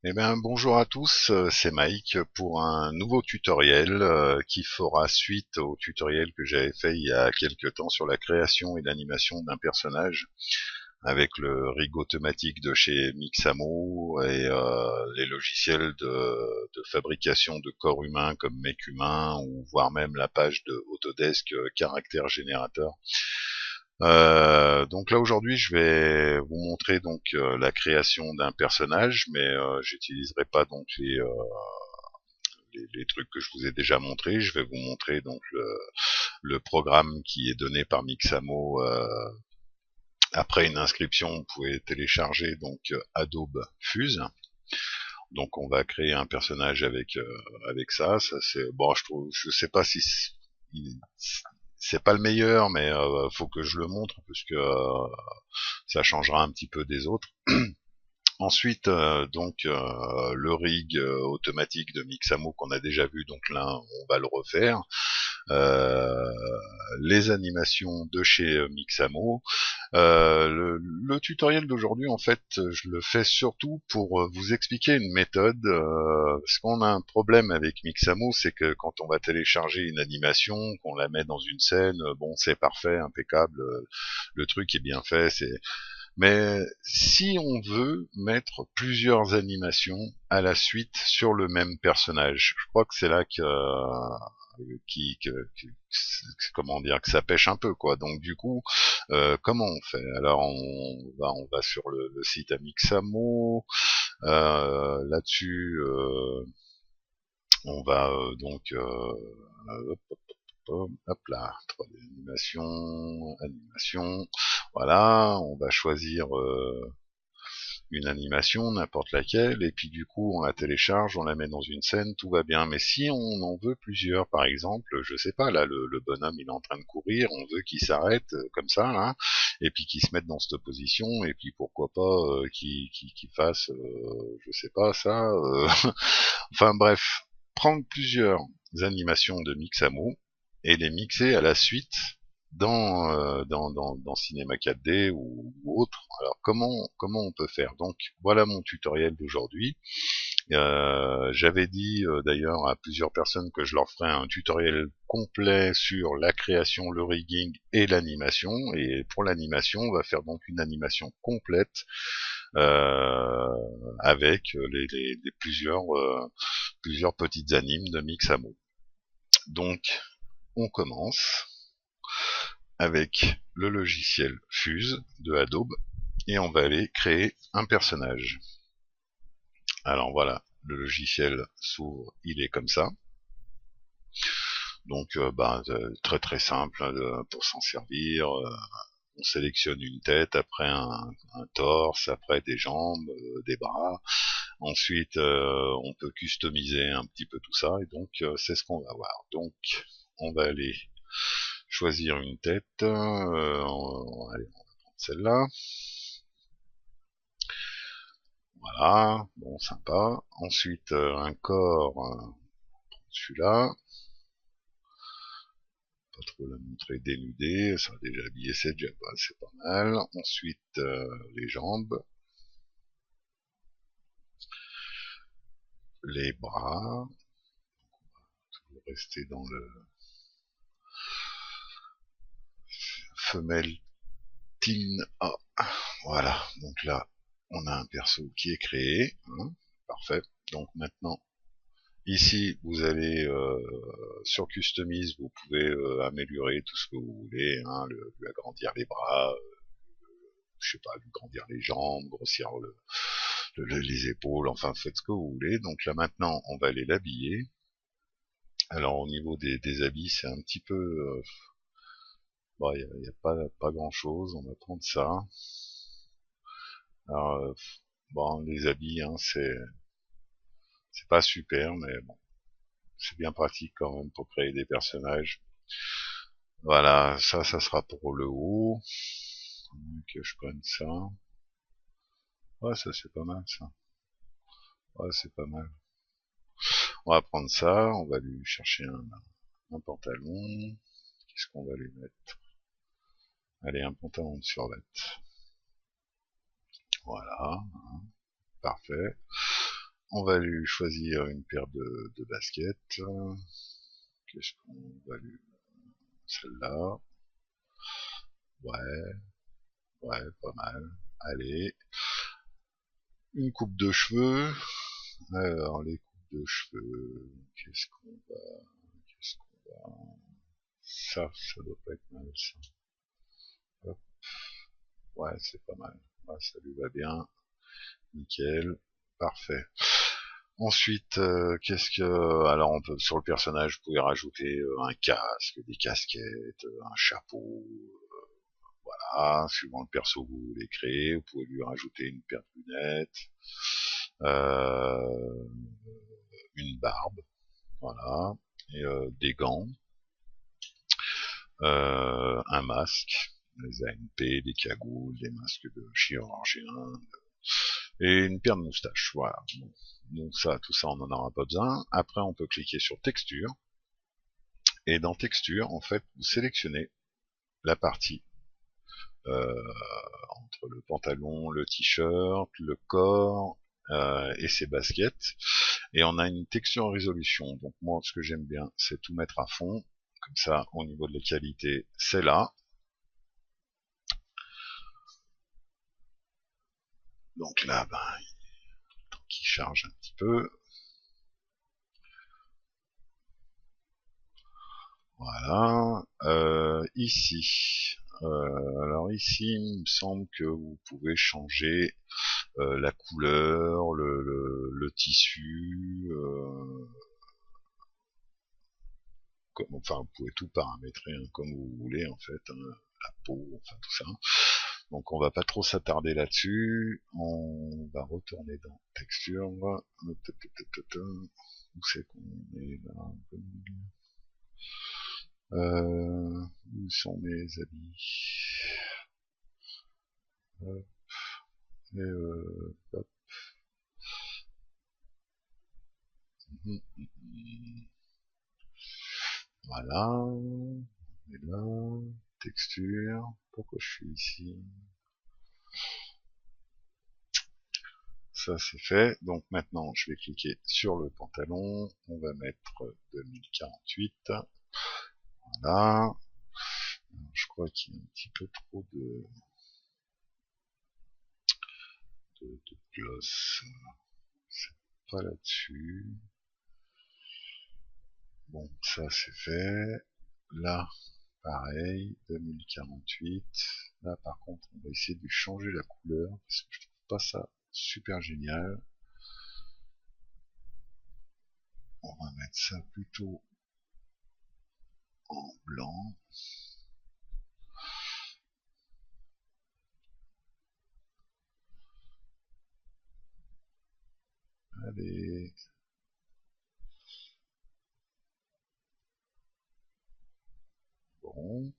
Eh bien, bonjour à tous, c'est Mike pour un nouveau tutoriel qui fera suite au tutoriel que j'avais fait il y a quelques temps sur la création et l'animation d'un personnage avec le rig automatique de chez Mixamo et les logiciels de fabrication de corps humains comme Mec Humain ou voire même la page de Autodesk Caractère Générateur. Donc là aujourd'hui je vais vous montrer donc la création d'un personnage, mais j'utiliserai pas donc les trucs que je vous ai déjà montrés. Je vais vous montrer donc le programme qui est donné par Mixamo. Après une inscription, vous pouvez télécharger donc Adobe Fuse. Donc on va créer un personnage avec ça. Ça c'est bon, je sais pas si c'est pas le meilleur, mais faut que je le montre parce que ça changera un petit peu des autres. Ensuite, le rig automatique de Mixamo qu'on a déjà vu, donc là on va le refaire. Euh, les animations de chez Mixamo. Le tutoriel d'aujourd'hui, en fait, je le fais surtout pour vous expliquer une méthode. Parce qu'on a un problème avec Mixamo, c'est que quand on va télécharger une animation, qu'on la met dans une scène, bon, c'est parfait, impeccable, le truc est bien fait, mais si on veut mettre plusieurs animations à la suite sur le même personnage, je crois que c'est là comment dire, que ça pêche un peu, quoi. Donc du coup, comment on fait? Alors on va sur le site Amixamo. Là-dessus, on va hop là, 3D animation, voilà, on va choisir une animation, n'importe laquelle, et puis du coup on la télécharge, on la met dans une scène, tout va bien. Mais si on en veut plusieurs, par exemple, je sais pas, là le bonhomme il est en train de courir, on veut qu'il s'arrête comme ça, là, et puis qu'il se mette dans cette position, et puis pourquoi pas qu'il fasse, je sais pas ça, enfin bref, prendre plusieurs animations de Mixamo et les mixer à la suite dans Cinema 4D ou autre. Alors comment on peut faire? Donc voilà mon tutoriel d'aujourd'hui. J'avais dit d'ailleurs à plusieurs personnes que je leur ferais un tutoriel complet sur la création, le rigging et l'animation. Et pour l'animation, on va faire donc une animation complète euh, avec plusieurs petites animes de Mixamo. Donc on commence avec le logiciel Fuse de Adobe et on va aller créer un personnage. Alors voilà, le logiciel s'ouvre, il est comme ça. Donc très très simple pour s'en servir. On sélectionne une tête, après un torse, après des jambes, des bras. Ensuite, on peut customiser un petit peu tout ça et donc c'est ce qu'on va voir. Donc on va aller choisir une tête. Allez, on va prendre celle-là. Voilà, bon, sympa. Ensuite, un corps, celui-là. Pas trop la montrer dénudée, ça a déjà habillé, c'est déjà pas, c'est pas mal. Ensuite, les jambes, les bras. On va rester dans le femelle teen A. Voilà, donc là, on a un perso qui est créé. Hein, parfait. Donc maintenant, ici, vous allez sur Customize, vous pouvez améliorer tout ce que vous voulez, hein, lui agrandir les bras, je sais pas, lui grandir les jambes, grossir les épaules, enfin faites ce que vous voulez. Donc là maintenant, on va aller l'habiller. Alors au niveau des habits, c'est un petit peu, bon, il y a pas grand chose. On va prendre ça. Alors bon, les habits, hein, c'est pas super, mais bon, c'est bien pratique quand même pour créer des personnages. Voilà, ça sera pour le haut. Que je prenne ça. Ouais, ça c'est pas mal ça. Ouais, c'est pas mal. On va prendre ça, on va lui chercher un pantalon. Qu'est-ce qu'on va lui mettre? Allez, un pantalon de survêt. Voilà, hein, parfait. On va lui choisir une paire de baskets. Qu'est-ce qu'on va lui... Celle-là. Ouais, ouais, pas mal. Allez. Une coupe de cheveux. Alors, les coupes de cheveux, qu'est-ce qu'on va... Qu'est-ce qu'on va... Ça doit pas être mal, ça. Hop. Ouais, c'est pas mal. Ouais, ça lui va bien. Nickel. Parfait. Ensuite, qu'est-ce que... Alors, on peut, sur le personnage, vous pouvez rajouter un casque, des casquettes, un chapeau, voilà, suivant le perso que vous voulez créer. Vous pouvez lui rajouter une paire de lunettes, euh, une barbe, voilà, et des gants, un masque, des AMP, des cagoules, des masques de chirurgien, et une paire de moustaches, voilà. Bon. Donc ça, tout ça, on n'en aura pas besoin. Après, on peut cliquer sur texture, et dans texture, en fait, vous sélectionnez la partie entre le pantalon, le t-shirt, le corps et ses baskets, et on a une texture en résolution. Donc moi, ce que j'aime bien, c'est tout mettre à fond, comme ça, au niveau de la qualité, c'est là. Donc là, ben, qui charge un petit peu. Voilà. Ici. Alors ici, il me semble que vous pouvez changer la couleur, le tissu. Enfin, vous pouvez tout paramétrer hein, comme vous voulez en fait. Hein, la peau, enfin tout ça. Donc on va pas trop s'attarder là-dessus. On va retourner dans texture. Où c'est qu'on est là? Où sont mes habits? Et hop. Voilà. Et là, texture. Pourquoi je suis ici? Ça c'est fait. Donc maintenant, je vais cliquer sur le pantalon. On va mettre 2048. Voilà. Alors, je crois qu'il y a un petit peu trop de gloss. C'est pas là-dessus. Bon, ça c'est fait. Là, pareil, 2048. Là, par contre, on va essayer de lui changer la couleur, parce que je trouve pas ça super génial. On va mettre ça plutôt en blanc. Allez. Bon.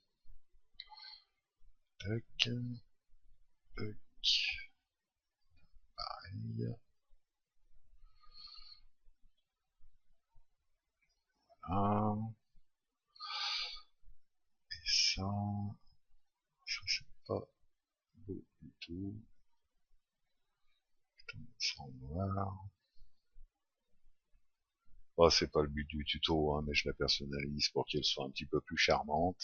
Tac. Tac. Pareil. Voilà. Et ça c'est pas beau du tout. Je vais mettre ça en noir. Oh, c'est pas le but du tuto, hein, mais je la personnalise pour qu'elle soit un petit peu plus charmante.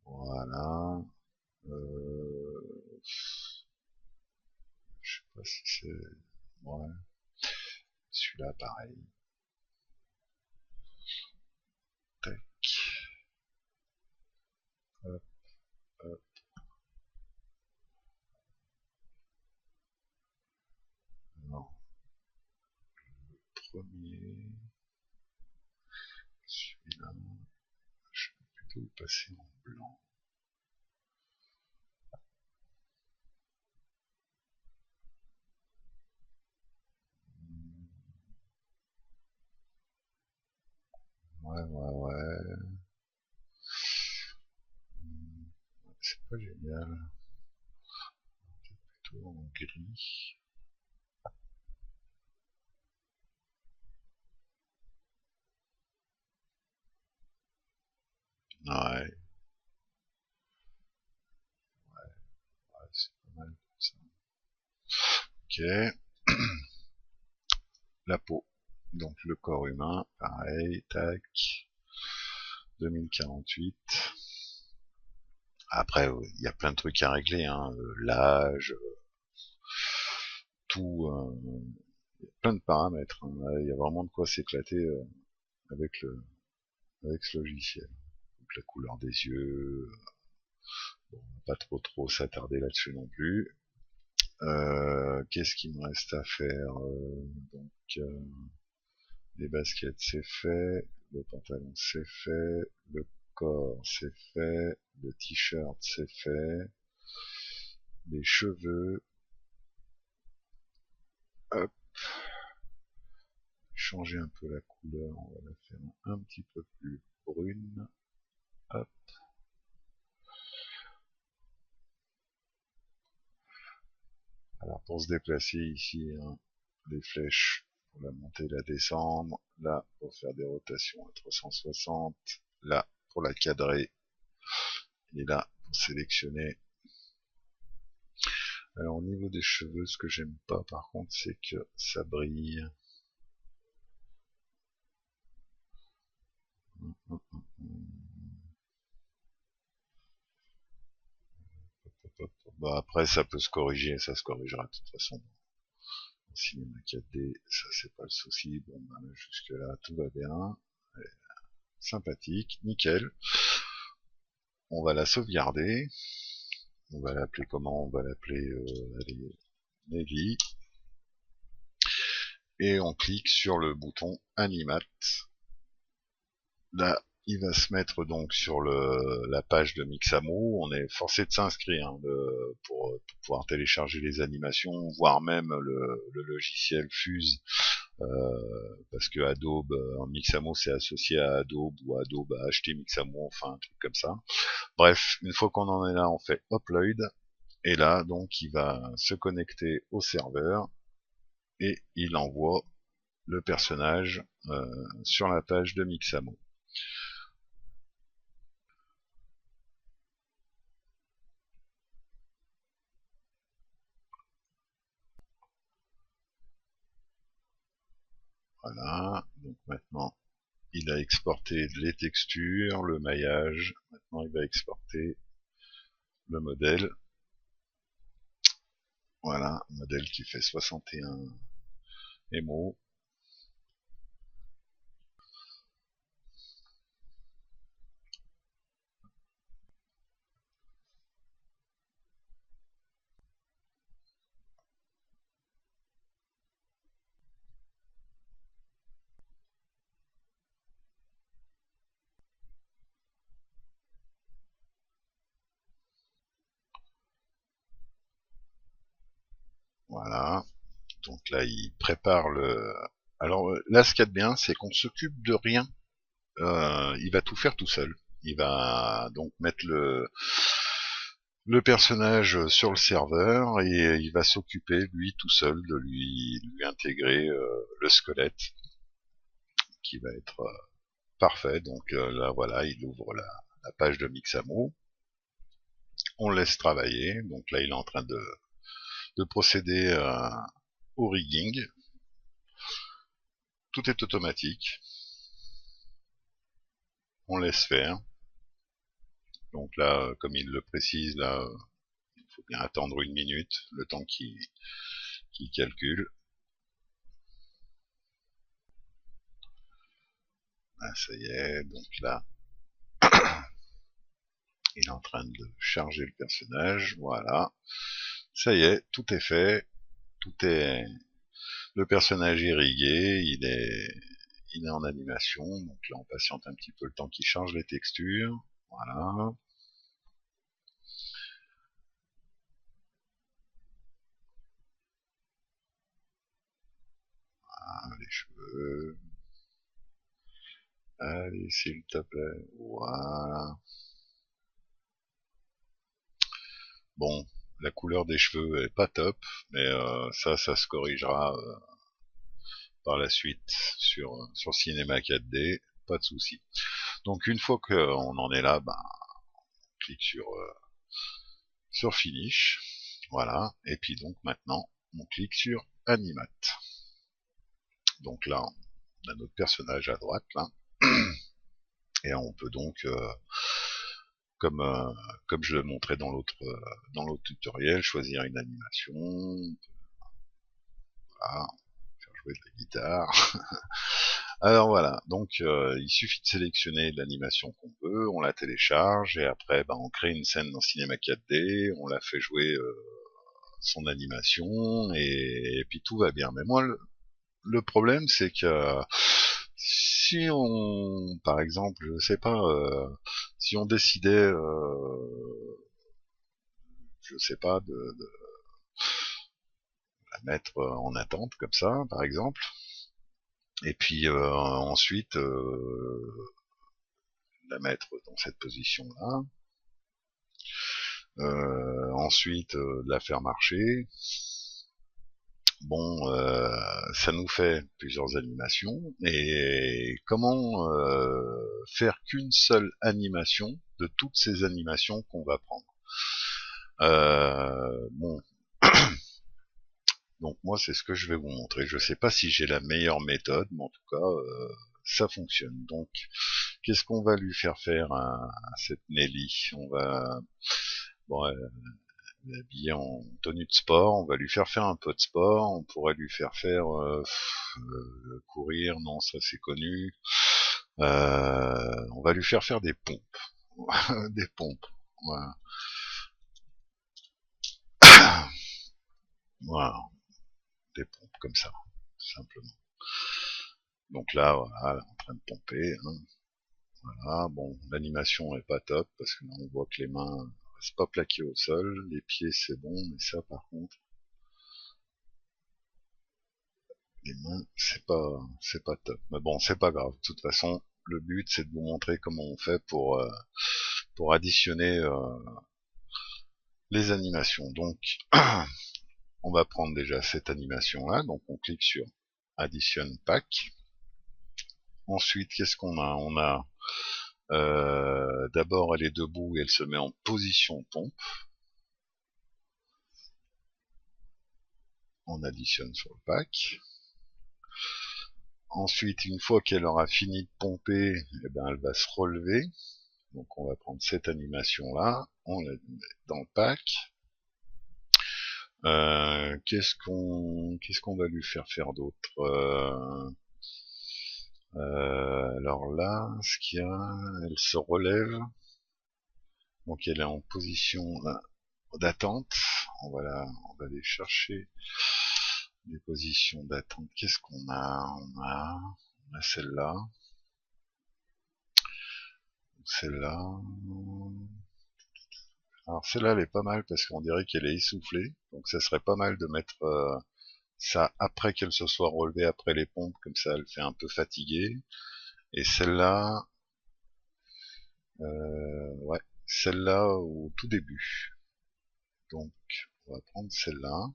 Voilà. Je sais pas si c'est... Ouais. Celui-là, pareil. Tac. Hop, hop. Non. Premier. Celui-là. Je vais plutôt le passer en blanc. Ouais, ouais, ouais. C'est pas génial. Plutôt en gris. Ouais. Ouais, c'est pas mal comme ça. Ok. la peau. Donc le corps humain, pareil, tac, 2048. Après, il y a plein de trucs à régler, hein, l'âge, tout, plein de paramètres. Hein. Il y a vraiment de quoi s'éclater avec ce logiciel. Donc la couleur des yeux, bon, pas trop s'attarder là-dessus non plus. Qu'est-ce qu'il me reste à faire donc les baskets c'est fait, le pantalon c'est fait, le corps c'est fait, le t-shirt c'est fait, les cheveux, hop, changer un peu la couleur, on va la faire un petit peu plus brune, hop. Alors pour se déplacer ici, hein, les flèches pour la monter et la descendre, là pour faire des rotations à 360, là pour la cadrer, et là pour sélectionner. Alors au niveau des cheveux, ce que j'aime pas par contre, c'est que ça brille. Bah après ça peut se corriger, ça se corrigera de toute façon. Cinéma 4D, ça c'est pas le souci. Bon bah jusque là tout va bien. Sympathique, nickel. On va la sauvegarder. On va l'appeler comment? On va l'appeler allez, Nelly. Et on clique sur le bouton Animate. Là, il va se mettre donc sur la page de Mixamo. On est forcé de s'inscrire hein, pour pouvoir télécharger les animations, voire même le logiciel Fuse, parce que Adobe, Mixamo c'est associé à Adobe, ou Adobe a acheté Mixamo, enfin un truc comme ça. Bref, une fois qu'on en est là, on fait Upload, et là, donc, il va se connecter au serveur, et il envoie le personnage sur la page de Mixamo. Voilà, donc maintenant il a exporté les textures, le maillage, maintenant il va exporter le modèle. Voilà, modèle qui fait 61 MO. Voilà, donc là il prépare le... Alors là ce qu'il y a de bien, c'est qu'on s'occupe de rien. Il va tout faire tout seul. Il va donc mettre le personnage sur le serveur et il va s'occuper lui tout seul de lui intégrer le squelette qui va être parfait. Donc là voilà, il ouvre la page de Mixamo, on le laisse travailler. Donc là il est en train de procéder au rigging. Tout est automatique, on laisse faire. Donc là, comme il le précise, là, il faut bien attendre 1 minute, le temps qu'il calcule. Ah, ça y est, donc là, il est en train de charger le personnage, voilà. Ça y est, tout est fait, tout est... Le personnage est rigué, il est en animation, donc là on patiente un petit peu le temps qu'il change les textures, voilà. Ah, les cheveux, allez s'il te plaît, voilà. Bon, la couleur des cheveux est pas top, mais ça se corrigera par la suite sur Cinema 4D, pas de souci. Donc une fois qu'on en est là, ben, on clique sur Finish, voilà, et puis donc maintenant on clique sur Animate. Donc là, on a notre personnage à droite, là. Et on peut donc, comme je le montrais dans l'autre tutoriel, choisir une animation. Voilà, faire jouer de la guitare. Alors voilà, donc il suffit de sélectionner l'animation qu'on veut, on la télécharge et après on crée une scène dans Cinema 4D, on la fait jouer son animation et puis tout va bien. Mais moi le problème c'est que si on, par exemple, je sais pas, si on décidait, je sais pas, de la mettre en attente comme ça, par exemple, et puis ensuite la mettre dans cette position-là, ensuite la faire marcher. Bon, ça nous fait plusieurs animations, et comment faire qu'une seule animation de toutes ces animations qu'on va prendre. Bon, donc moi c'est ce que je vais vous montrer. Je sais pas si j'ai la meilleure méthode, mais en tout cas ça fonctionne. Donc qu'est-ce qu'on va lui faire faire à cette Nelly? On va, bon, habillée en tenue de sport, on va lui faire faire un peu de sport, on pourrait lui faire faire courir, non ça c'est connu. On va lui faire faire des pompes. Des pompes. Voilà. Voilà. Des pompes comme ça, tout simplement. Donc là, voilà, elle est en train de pomper. Hein. Voilà, bon, l'animation est pas top, parce que là on voit que les mains restent pas plaquées au sol, les pieds c'est bon, mais ça par contre, les mains c'est pas top. Mais bon, c'est pas grave, de toute façon, le but c'est de vous montrer comment on fait pour additionner les animations. Donc, on va prendre déjà cette animation là, donc on clique sur Addition Pack. Ensuite, qu'est-ce qu'on a? On a d'abord elle est debout et elle se met en position pompe. On additionne sur le pack. Ensuite, une fois qu'elle aura fini de pomper, eh ben, elle va se relever. Donc on va prendre cette animation là, on la met dans le pack. Qu'est-ce qu'on va lui faire faire d'autre? Alors là, ce qu'il y a, elle se relève. Donc elle est en position d'attente. On va aller chercher des positions d'attente. Qu'est-ce qu'on a? On a celle-là. Celle-là. Alors celle-là, elle est pas mal parce qu'on dirait qu'elle est essoufflée. Donc ça serait pas mal de mettre ça après qu'elle se soit relevée après les pompes. Comme ça, elle fait un peu fatiguée. Et celle-là, ouais, celle-là au tout début. Donc on va prendre celle-là.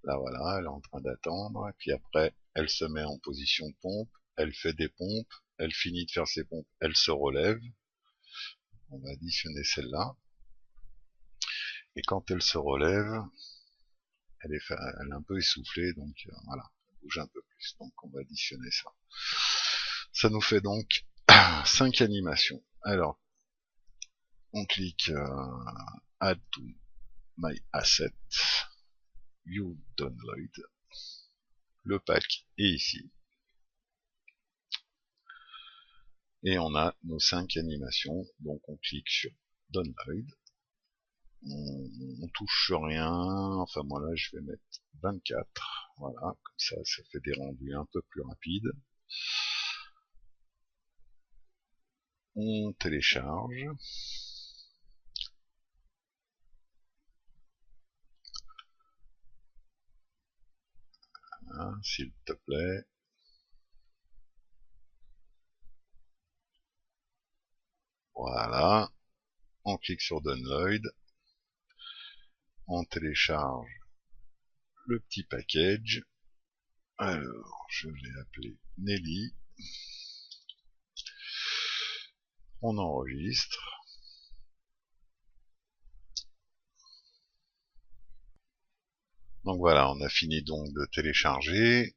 Là voilà, elle est en train d'attendre. Et puis après, elle se met en position pompe. Elle fait des pompes. Elle finit de faire ses pompes. Elle se relève. On va additionner celle-là. Et quand elle se relève, elle est un peu essoufflée, donc voilà, elle bouge un peu plus. Donc on va additionner ça. Ça nous fait donc 5 animations. Alors, on clique Add to my asset, You download. Le pack est ici. Et on a nos 5 animations. Donc on clique sur Download. On touche rien. Enfin moi là je vais mettre 24. Voilà, comme ça fait des rendus un peu plus rapides. On télécharge. Hein, s'il te plaît. Voilà. On clique sur Download. On télécharge le petit package. Alors, je l'ai appelé Nelly. On enregistre. Donc voilà, on a fini donc de télécharger.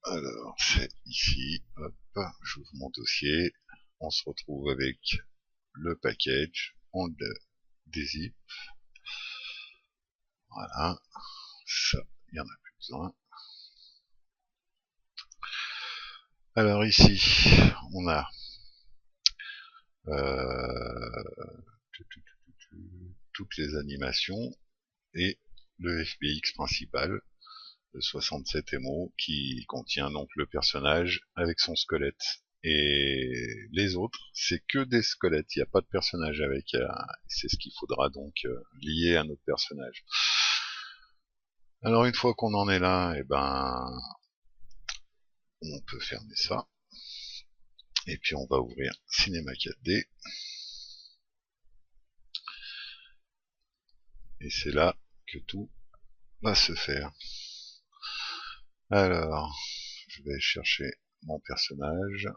Alors, c'est ici. Hop, j'ouvre mon dossier. On se retrouve avec le package. On le dézip. Voilà. Ça, il n'y en a plus besoin. Alors ici, on a toutes les animations et le FBX principal de 67 MO qui contient donc le personnage avec son squelette. Et les autres, c'est que des squelettes, il n'y a pas de personnage avec. C'est ce qu'il faudra donc lier à notre personnage. Alors une fois qu'on en est là, et ben on peut fermer ça. Et puis on va ouvrir Cinema 4D. Et c'est là que tout va se faire. Alors, je vais chercher mon personnage.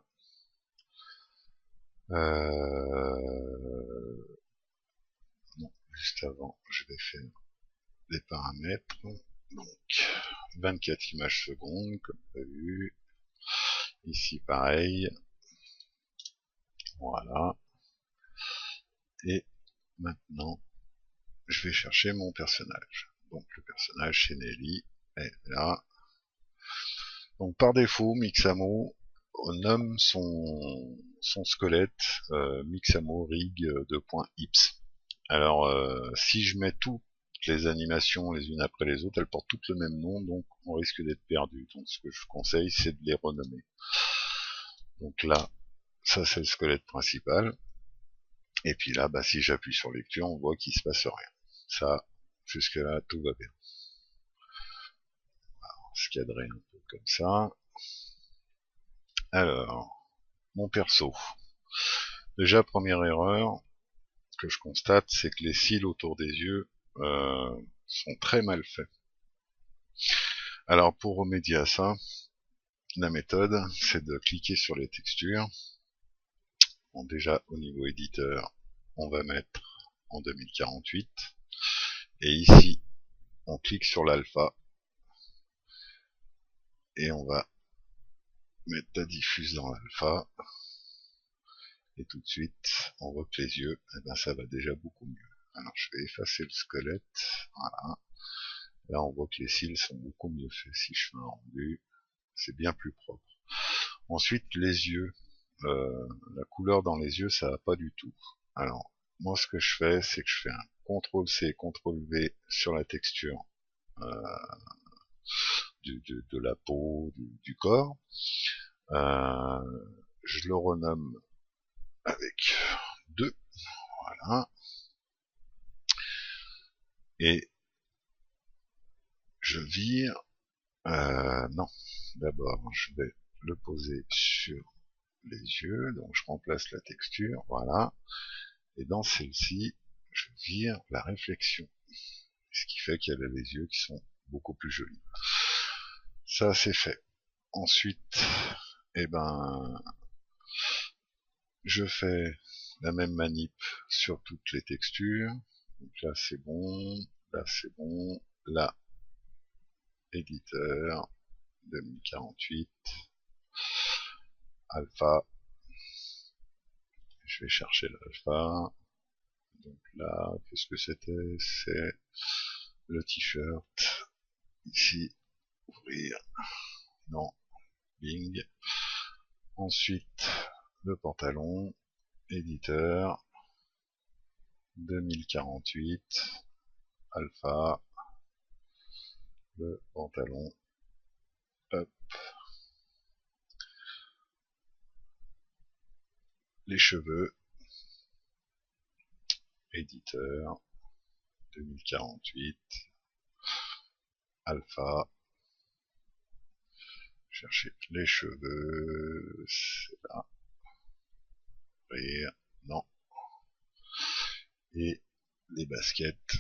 Non, juste avant, je vais faire des paramètres. Donc, 24 images secondes, comme prévu. Ici, pareil. Voilà. Et maintenant, je vais chercher mon personnage. Donc, le personnage, c'est Nelly. Et là. Donc, par défaut, Mixamo nomme son squelette Mixamo Rig 2.ips. Alors, si je mets toutes les animations les unes après les autres, elles portent toutes le même nom, donc on risque d'être perdu. Donc ce que je conseille, c'est de les renommer. Donc là, ça c'est le squelette principal. Et puis là, bah, si j'appuie sur lecture, on voit qu'il se passe rien. Ça, jusque là, tout va bien. On va se cadrer un peu comme ça. Alors, mon perso. Déjà, première erreur que je constate, c'est que les cils autour des yeux sont très mal faits. Alors, pour remédier à ça, la méthode, c'est de cliquer sur les textures. Bon, déjà, au niveau éditeur, on va mettre en 2048. Et ici, on clique sur l'alpha. Et on va mettre la diffuse dans l'alpha. Et tout de suite, on voit que les yeux, eh ben, ça va déjà beaucoup mieux. Alors, je vais effacer le squelette. Voilà. Là, on voit que les cils sont beaucoup mieux faits. Si je fais un rendu, c'est bien plus propre. Ensuite, les yeux. La couleur dans les yeux, ça va pas du tout. Alors, moi, ce que je fais, c'est que je fais un CTRL-C, CTRL-V sur la texture de la peau, du corps. Je le renomme avec 2. Voilà. Et je vire. Non. D'abord, je vais le poser sur les yeux. Donc, je remplace la texture. Voilà. Et dans celle-ci, je vire la réflexion. Ce qui fait qu'elle a les yeux qui sont beaucoup plus jolis. Ça, c'est fait. Ensuite, eh ben, je fais la même manip sur toutes les textures. Donc là, c'est bon. Là, c'est bon. Là, éditeur 2048. Alpha. Je vais chercher l'alpha. Donc là, qu'est-ce que c'était? C'est le t-shirt. Ici, ouvrir. Non. Bing. Ensuite, le pantalon. Éditeur 2048. Alpha. Le pantalon. Hop. Les cheveux. Éditeur 2048. Alpha. Chercher les cheveux. C'est là. Ouvrir. Non. Et les baskets.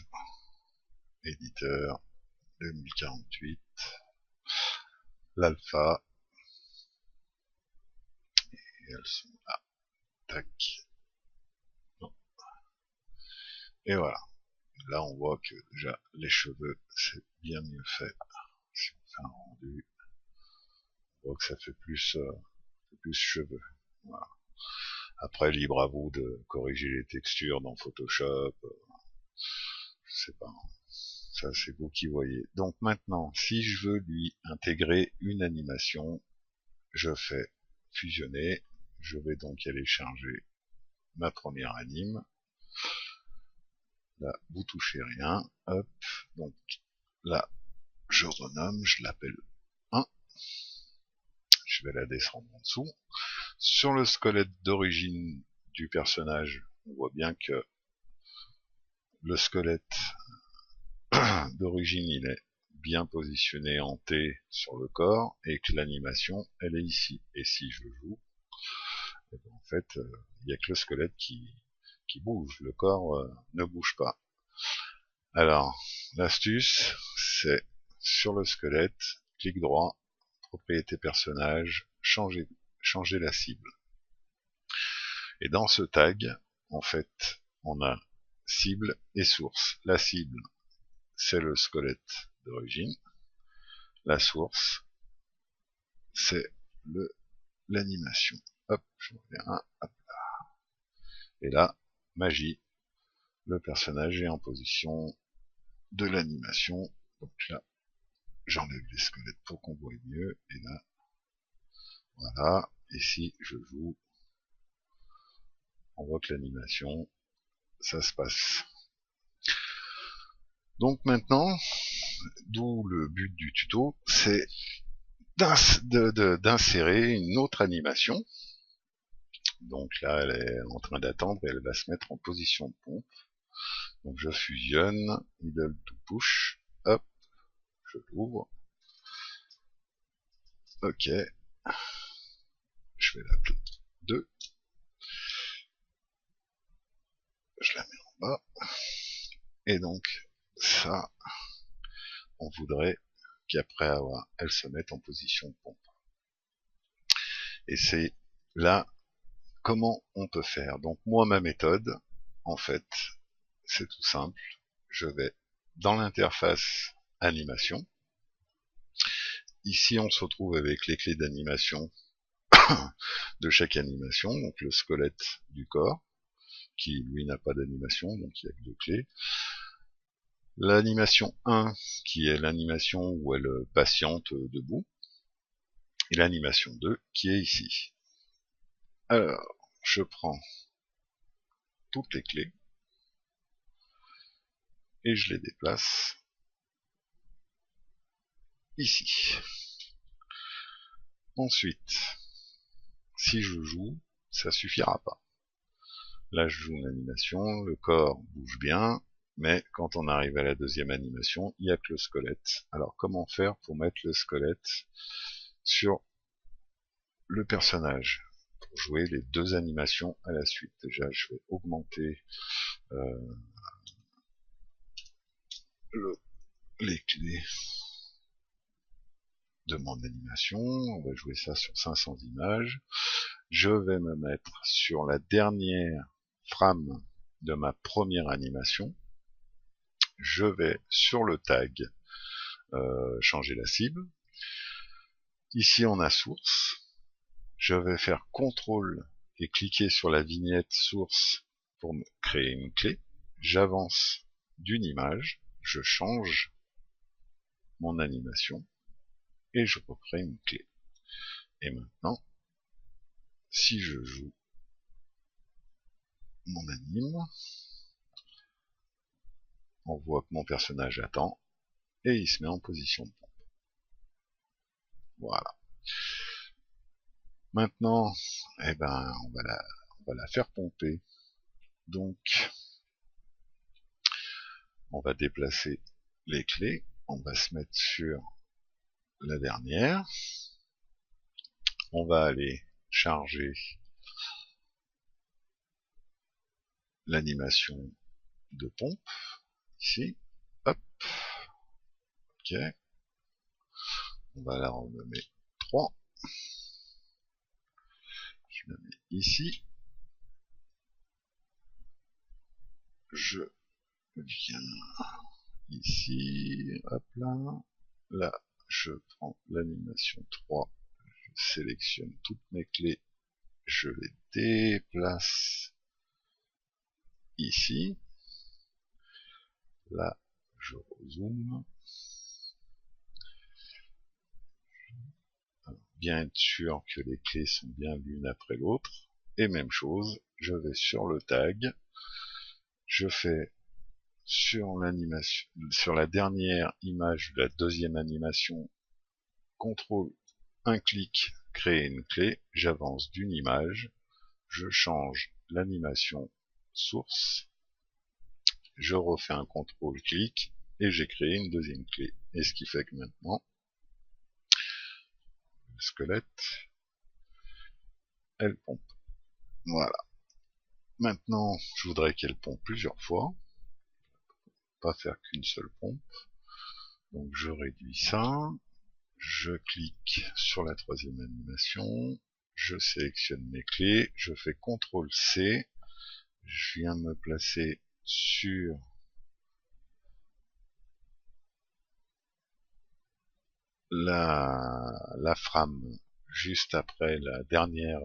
Éditeur 2048. L'alpha. Et elles sont là. Tac. Non. Et voilà. Là, on voit que déjà les cheveux, c'est bien mieux fait. Si on fait un rendu, voit que ça fait plus cheveux. Voilà. Après, libre à vous de corriger les textures dans Photoshop, je sais pas, ça c'est vous qui voyez. Donc maintenant, si je veux lui intégrer une animation, je fais fusionner, je vais donc aller charger ma première anime. Là, vous touchez rien, hop, donc là, je renomme, je l'appelle 1. Je vais la descendre en dessous. Sur le squelette d'origine du personnage, on voit bien que le squelette d'origine, il est bien positionné en T sur le corps, et que l'animation, elle est ici. Et si je joue, en fait, il n'y a que le squelette qui bouge, le corps ne bouge pas. Alors, l'astuce, c'est sur le squelette, clic droit, propriété personnage, changer la cible. Et dans ce tag, en fait, on a cible et source. La cible, c'est le squelette d'origine. La source, c'est l'animation. Hop, je reviens, hop là. Et là, magie, le personnage est en position de l'animation. Donc là, j'enlève les squelettes pour qu'on voit mieux. Et là, voilà. Et si je joue, on voit que l'animation, ça se passe. Donc maintenant, d'où le but du tuto, c'est d'insérer une autre animation. Donc là, elle est en train d'attendre et elle va se mettre en position de pompe. Donc je fusionne, idle to push, hop, je l'ouvre. Ok, je vais l'appeler 2. Je la mets en bas. Et donc, ça, on voudrait qu'après avoir, elle se mette en position de pompe. Et c'est là comment on peut faire. Donc moi, ma méthode, en fait, c'est tout simple. Je vais dans l'interface animation. Ici, on se retrouve avec les clés d'animation de chaque animation, donc le squelette du corps, qui lui n'a pas d'animation, donc il n'y a que 2 clés. L'animation 1, qui est l'animation où elle patiente debout, et l'animation 2, qui est ici. Alors, je prends toutes les clés, et je les déplace ici. Ensuite, si je joue, ça suffira pas. Là, je joue une animation, le corps bouge bien, mais quand on arrive à la deuxième animation, il n'y a que le squelette. Alors, comment faire pour mettre le squelette sur le personnage, pour jouer les 2 animations à la suite? Déjà, je vais augmenter les clés de mon animation. On va jouer ça sur 500 images. Je vais me mettre sur la dernière frame de ma première animation. Je vais sur le tag changer la cible. Ici on a source. Je vais faire CTRL et cliquer sur la vignette source pour me créer une clé. J'avance d'une image, je change mon animation et je recrée une clé. Et maintenant, si je joue mon anime, on voit que mon personnage attend et il se met en position de pompe. Voilà. Maintenant, eh ben, on va la faire pomper. Donc, on va déplacer les clés. On va se mettre sur la dernière. On va aller charger l'animation de pompe. Ici. Hop. Ok. On va la renommer 3. Je la mets ici. Je viens ici. Hop là. Là, je prends l'animation 3. sélectionne toutes mes clés, je les déplace ici. Là, je rezoome. Bien être sûr que les clés sont bien l'une après l'autre. Et même chose, je vais sur le tag, je fais sur l'animation, sur la dernière image de la deuxième animation, contrôle, un clic, créer une clé, j'avance d'une image, je change l'animation source, je refais un contrôle clic et j'ai créé une deuxième clé. Et ce qui fait que maintenant, le squelette, elle pompe. Voilà. Maintenant, je voudrais qu'elle pompe plusieurs fois, pas faire qu'une seule pompe. Donc je réduis ça, je clique sur la troisième animation, je sélectionne mes clés, je fais CTRL C, je viens me placer sur la frame juste après la dernière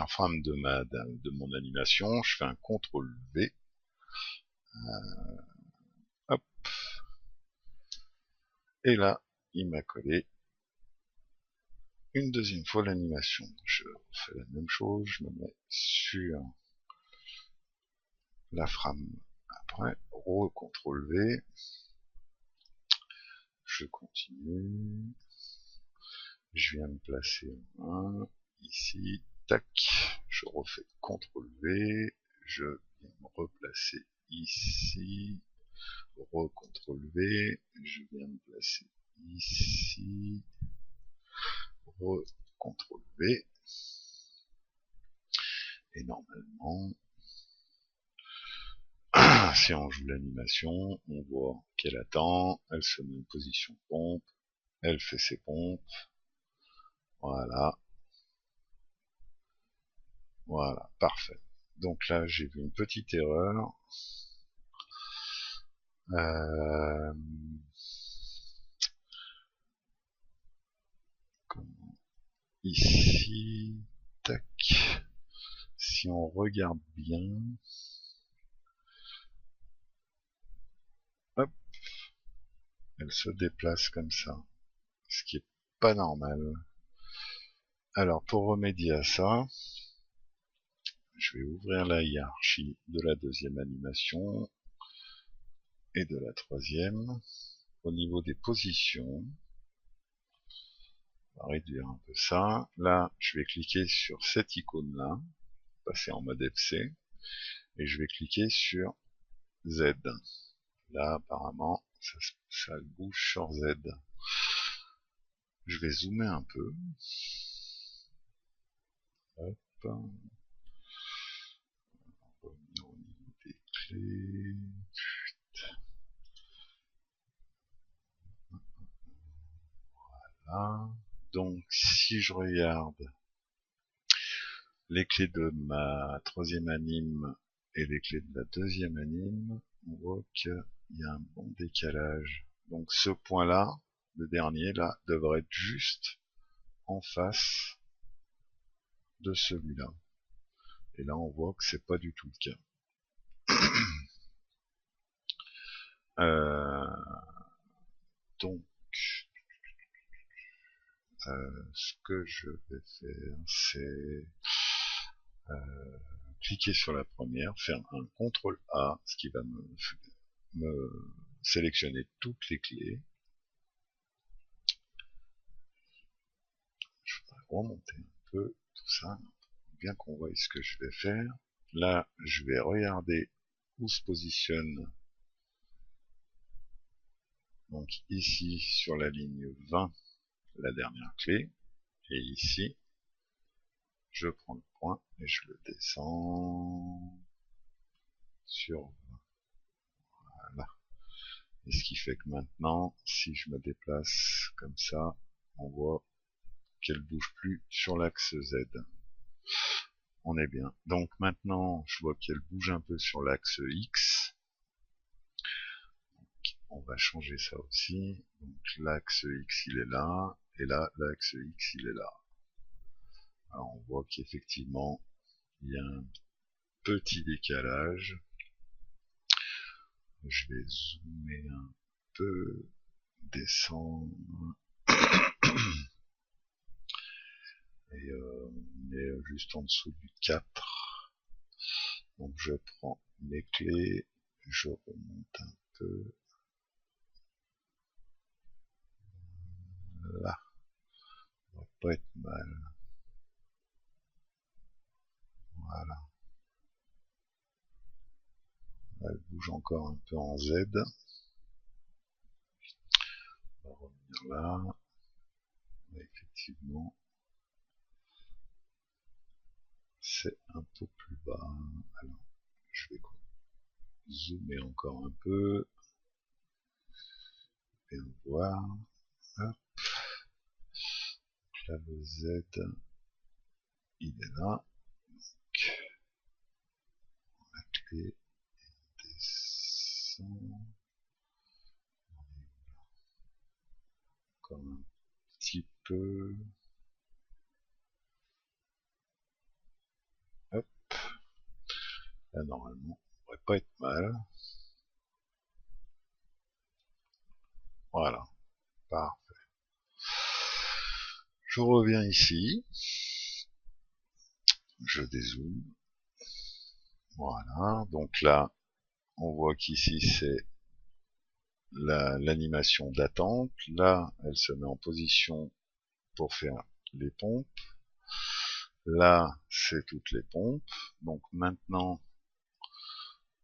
frame de mon animation, je fais un CTRL V, hop, et là il m'a collé une deuxième fois l'animation. Je fais la même chose, je me mets sur la frame après, CTRL V, je continue, je viens me placer en 1, ici, tac, je refais CTRL V, je viens me replacer ici, CTRL V, je viens me placer ici, CTRL V, et normalement, si on joue l'animation, on voit qu'elle attend, elle se met en position pompe, elle fait ses pompes, voilà, voilà, parfait. Donc là, j'ai vu une petite erreur. Ici, tac, si on regarde bien, hop, elle se déplace comme ça, ce qui est pas normal. Alors pour remédier à ça, je vais ouvrir la hiérarchie de la deuxième animation et de la troisième. Au niveau des positions, on va réduire un peu ça. Là, je vais cliquer sur cette icône-là, passer en mode FC, et je vais cliquer sur Z. Là, apparemment, ça bouge sur Z. Je vais zoomer un peu. Hop. Revenir au niveau des clés. Voilà. Donc, si je regarde les clés de ma troisième anime et les clés de la deuxième anime, on voit qu'il y a un bon décalage. Donc ce point-là, le dernier là, devrait être juste en face de celui-là. Et là on voit que c'est pas du tout le cas. Donc ce que je vais faire, c'est cliquer sur la première, faire un CTRL A, ce qui va me sélectionner toutes les clés. Je voudrais remonter un peu tout ça, bien qu'on voie ce que je vais faire. Là, je vais regarder où se positionne. Donc ici, sur la ligne 20, la dernière clé. Et ici, je prends le point et je le descends sur 20. Voilà. Et ce qui fait que maintenant, si je me déplace comme ça, on voit qu'elle bouge plus sur l'axe Z. On est bien. Donc maintenant, je vois qu'elle bouge un peu sur l'axe X. on va changer ça aussi. Donc l'axe X il est là, et là l'axe X il est là. Alors on voit qu'effectivement il y a un petit décalage. Je vais zoomer un peu, descendre, et on est juste en dessous du 4. Donc je prends mes clés, je remonte un peu, là, ça va pas être mal. Voilà. Elle bouge encore un peu en Z. On va revenir là. Effectivement, c'est un peu plus bas. Alors, je vais zoomer encore un peu. Et voir. Hop. Là, le Z, il est là. Donc, la clé descend. Comme un petit peu. Hop. Là, normalement, ça devrait pas être mal. Voilà. Parfait. Je reviens ici. Je dézoome. Voilà. Donc là, on voit qu'ici, c'est l'animation d'attente. Là, elle se met en position pour faire les pompes. Là, c'est toutes les pompes. Donc maintenant,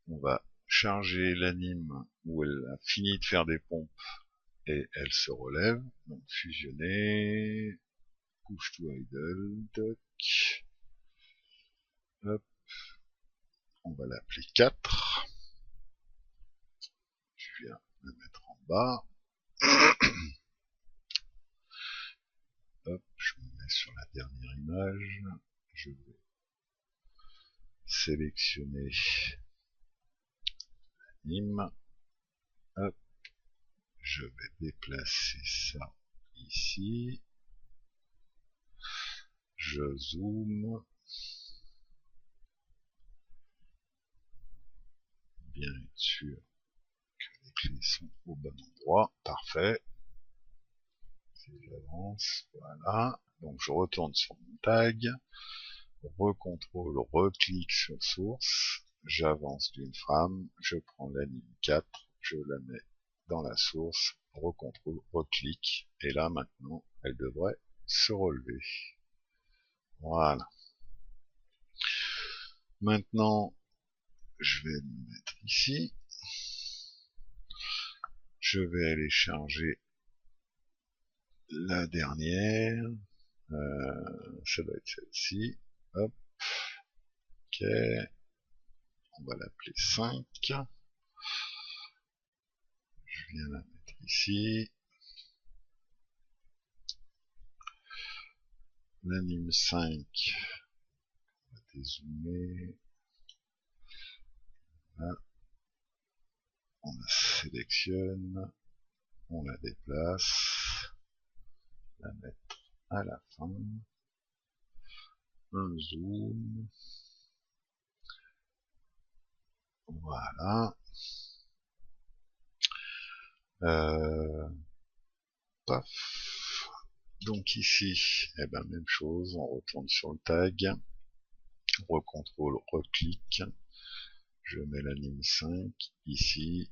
on va charger l'anime où elle a fini de faire des pompes et elle se relève. Donc fusionner, push to idle, toc. Hop. On va l'appeler 4. Je viens la mettre en bas. Hop, je me mets sur la dernière image. Je vais sélectionner l'anime. Hop, je vais déplacer ça ici. Je zoome. Bien être sûr que les clés sont au bon endroit. Parfait. Si j'avance, voilà. Donc je retourne sur mon tag. Recontrôle, reclique sur source. J'avance d'une frame. Je prends la ligne 4. Je la mets dans la source. Recontrôle, reclique. Et là maintenant, elle devrait se relever. Voilà. Maintenant, je vais me mettre ici. Je vais aller charger la dernière. Ça doit être celle-ci. Hop. Ok. On va l'appeler 5. Je viens la mettre ici. L'anime 5. On va dézoomer. Là. On la sélectionne. On la déplace. La mettre à la fin. Un zoom. Voilà. Paf. Donc ici, eh ben même chose, on retourne sur le tag, recontrôle, reclique, je mets l'anime 5, ici,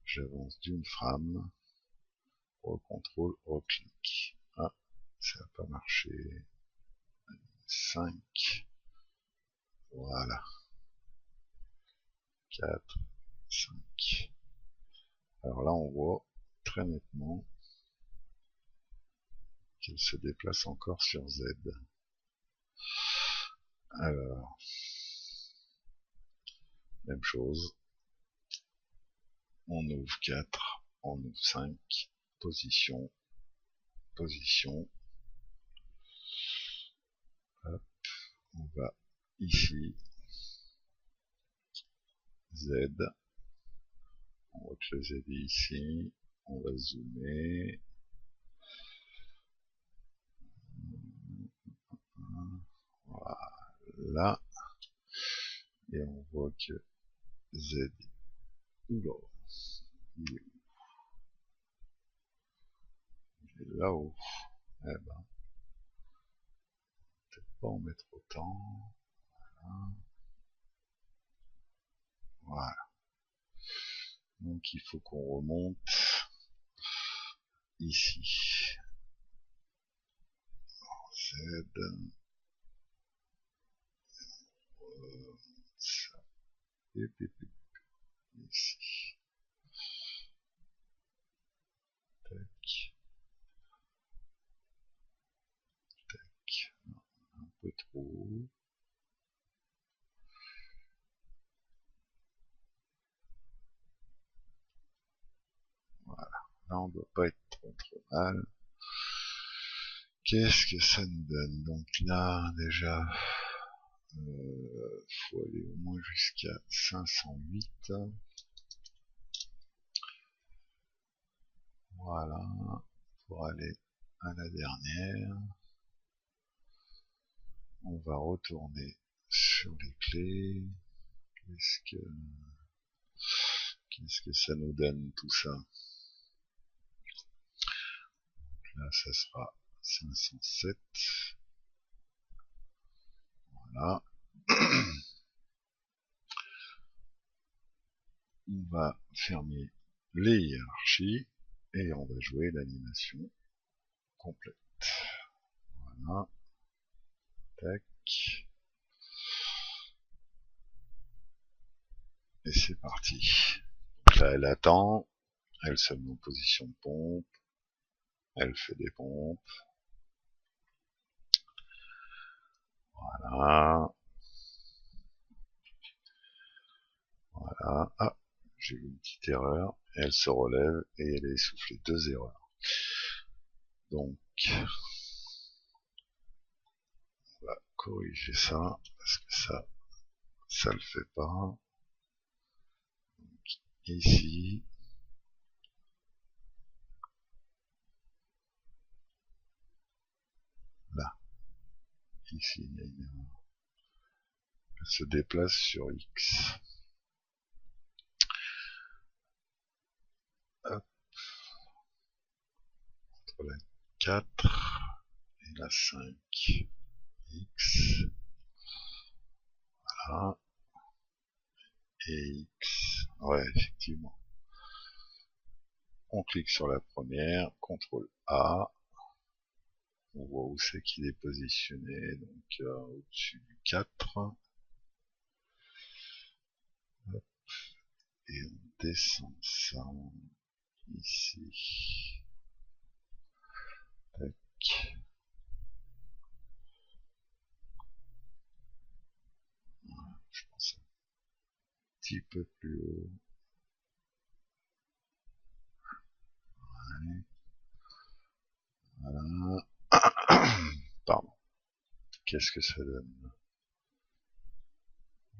j'avance d'une frame, recontrôle, reclique. Ah, ça n'a pas marché. 5, voilà. 4, 5. Alors là, on voit très nettement qu'elle se déplace encore sur Z. Alors, même chose. On ouvre 4, on ouvre 5, position, position. Hop, on va ici, Z, On voit que le Z est ici. On va zoomer. Voilà. Et on voit que Z, oula, il est là-haut. Eh ben, peut-être pas en mettre autant. Voilà. Donc il faut qu'on remonte ici. Z. Ça. Et puis ici. Tac. Tac. Un peu trop. Voilà. Là on doit pas être trop mal. Qu'est-ce que ça nous donne? Donc là déjà faut aller au moins jusqu'à 508. Voilà, pour aller à la dernière. On va retourner sur les clés. Qu'est-ce que ça nous donne tout ça? Là ça sera 507. Voilà. On va fermer les hiérarchies et on va jouer l'animation complète. Voilà. Tac. Et c'est parti. Donc là elle attend, elle se met en position de pompe, elle fait des pompes. Voilà. Voilà. Ah, j'ai eu une petite erreur. Elle se relève et elle a essoufflé 2 erreurs. Donc, on va corriger ça, parce que ça le fait pas. Donc, ici. Là. Ici, il y a une erreur. Elle se déplace sur X. Hop. Entre la 4 et la 5. X. Voilà. Et X. Ouais, effectivement. On clique sur la première, CTRL A. On voit où c'est qu'il est positionné, donc au-dessus du 4. Hop. Et on descend ça ici. Tac. Voilà, je pense un petit peu plus haut. Ouais. Voilà. Pardon. Qu'est-ce que ça donne?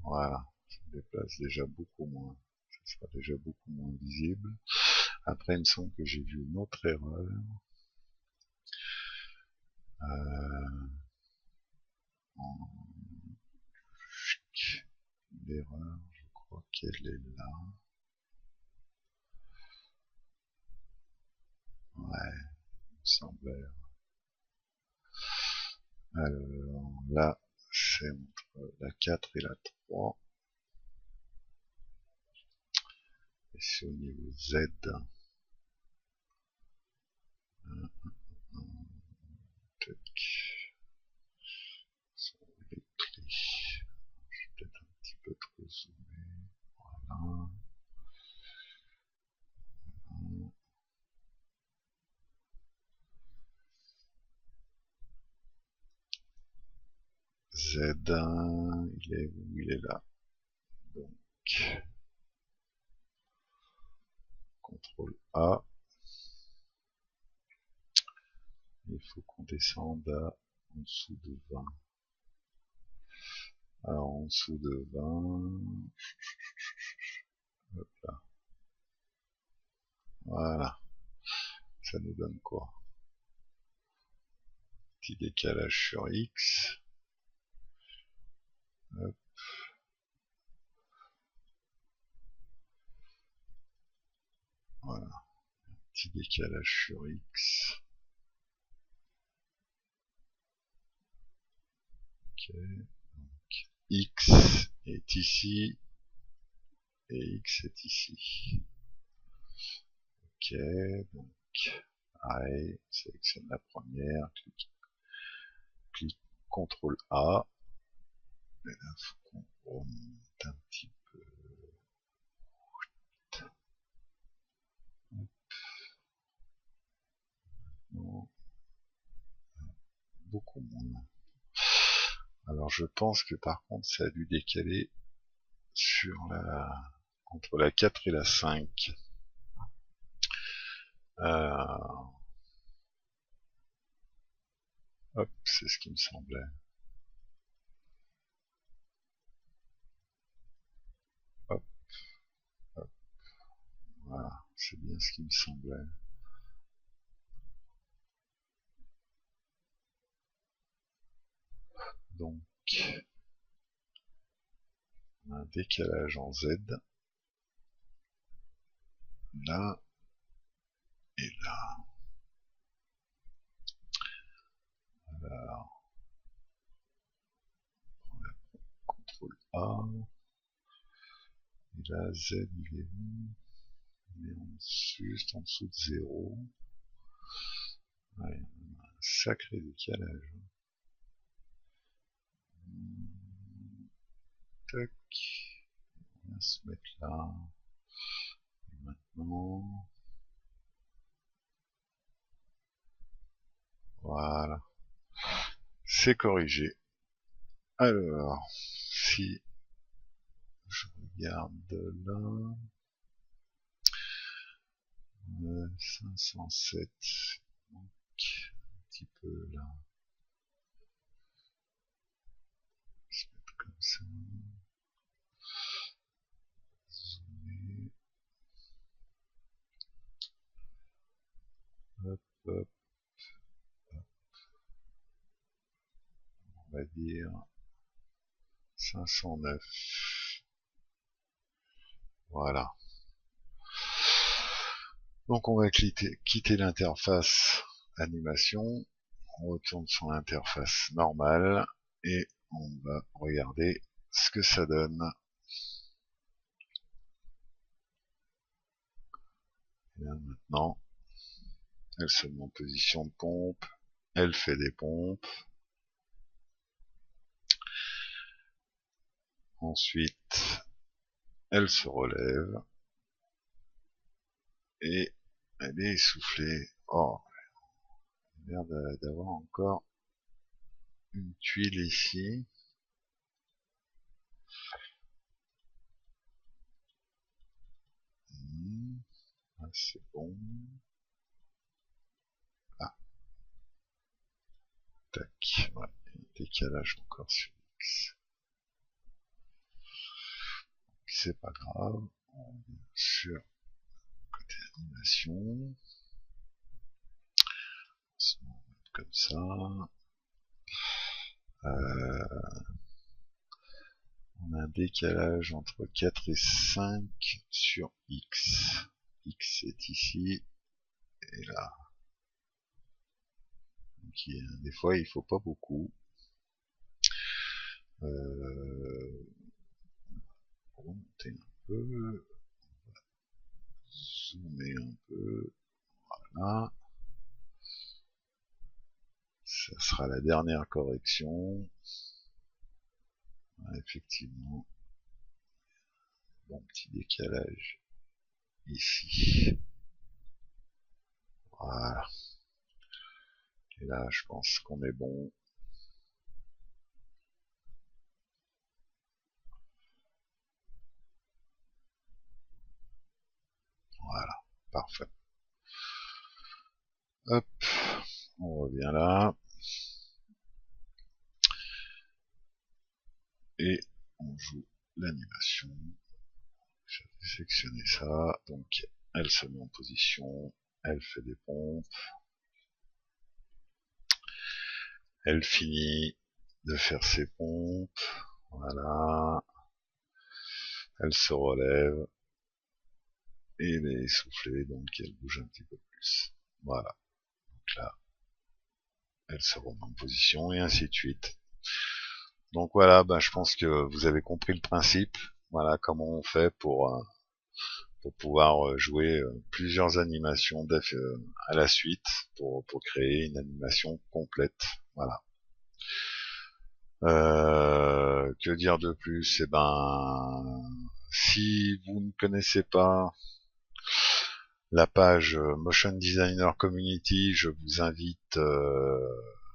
Voilà. Ça me déplace déjà beaucoup moins. Ça sera déjà beaucoup moins visible. Après, il me semble que j'ai vu une autre erreur. L'erreur, je crois qu'elle est là. Ouais, il me semblait. Alors là, c'est entre la 4 et la 3. Et c'est au niveau Z. Tac. Sont les clés. Je suis peut-être un petit peu trop zoomé. Voilà. Z, il est où? Il est là. Donc, CTRL A. Il faut qu'on descende en dessous de 20. Alors, en dessous de 20, hop là. Voilà. Ça nous donne quoi? Petit décalage sur X. Hop. Voilà. Petit décalage sur X. Ok. Donc, X est ici. Et X est ici. Ok. Donc, pareil. Sélectionne la première. Clique CTRL A. Et là, faut qu'on remonte un petit peu. Non. Beaucoup moins. Alors je pense que par contre ça a dû décaler sur entre la 4 et la 5. Hop, c'est ce qui me semblait. Hop, hop, voilà, c'est bien ce qui me semblait. Donc, on a un décalage en Z. Là et là. Alors, on va CTRL A. Et là, Z, il est où? Il est juste en dessous de 0. Ouais, on a un sacré décalage. Tac. On va se mettre là. Et maintenant. Voilà. C'est corrigé. Alors, si je regarde là. 507. Donc, un petit peu là. Se mettre comme ça. Zoomer. Hop, hop. On va dire 509. Voilà. Donc on va quitter l'interface animation. On retourne sur l'interface normale. Et on va regarder ce que ça donne. Et là, maintenant, elle se met en position de pompe. Elle fait des pompes. Ensuite, elle se relève. Et elle est essoufflée. Oh, elle a l'air d'avoir encore une tuile ici. Ah, c'est bon. Ah, tac. Ouais, décalage encore sur X. C'est pas grave. On vient sur côté animation. On se met comme ça. On a un décalage entre 4 et 5 sur X. X est ici et là. Donc, des fois, il faut pas beaucoup. Remonter un peu. Zoomer un peu. Voilà. Ça sera la dernière correction. Ouais, effectivement. Bon petit décalage ici. Voilà. Et là, je pense qu'on est bon. Voilà. Parfait. Hop. On revient là. Et on joue l'animation. J'ai sélectionné ça. Donc, elle se met en position, elle fait des pompes, elle finit de faire ses pompes, voilà, elle se relève, et elle est essoufflée, donc elle bouge un petit peu plus, voilà, donc là, elle se remet en position, et ainsi de suite. Donc voilà, je pense que vous avez compris le principe, voilà comment on fait pour pouvoir jouer plusieurs animations à la suite pour créer une animation complète. Voilà. Que dire de plus? Eh ben, si vous ne connaissez pas la page Motion Designer Community, je vous invite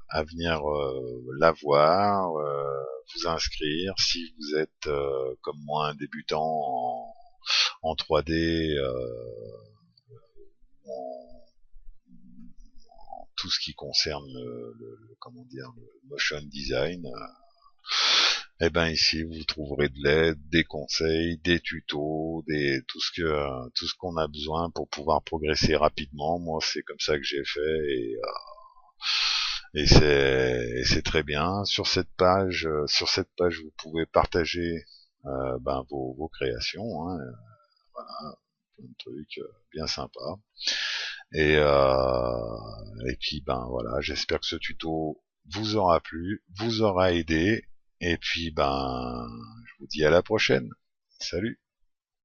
à venir la voir, vous inscrire si vous êtes comme moi un débutant en 3D, en tout ce qui concerne comment dire, le motion design. Et ben ici vous trouverez de l'aide, des conseils, des tutos, tout ce qu'on a besoin pour pouvoir progresser rapidement. Moi c'est comme ça que j'ai fait et c'est très bien. Sur cette page vous pouvez partager vos créations, hein, voilà, plein de trucs bien sympas. Et puis voilà, j'espère que ce tuto vous aura plu, vous aura aidé, et puis je vous dis à la prochaine. Salut!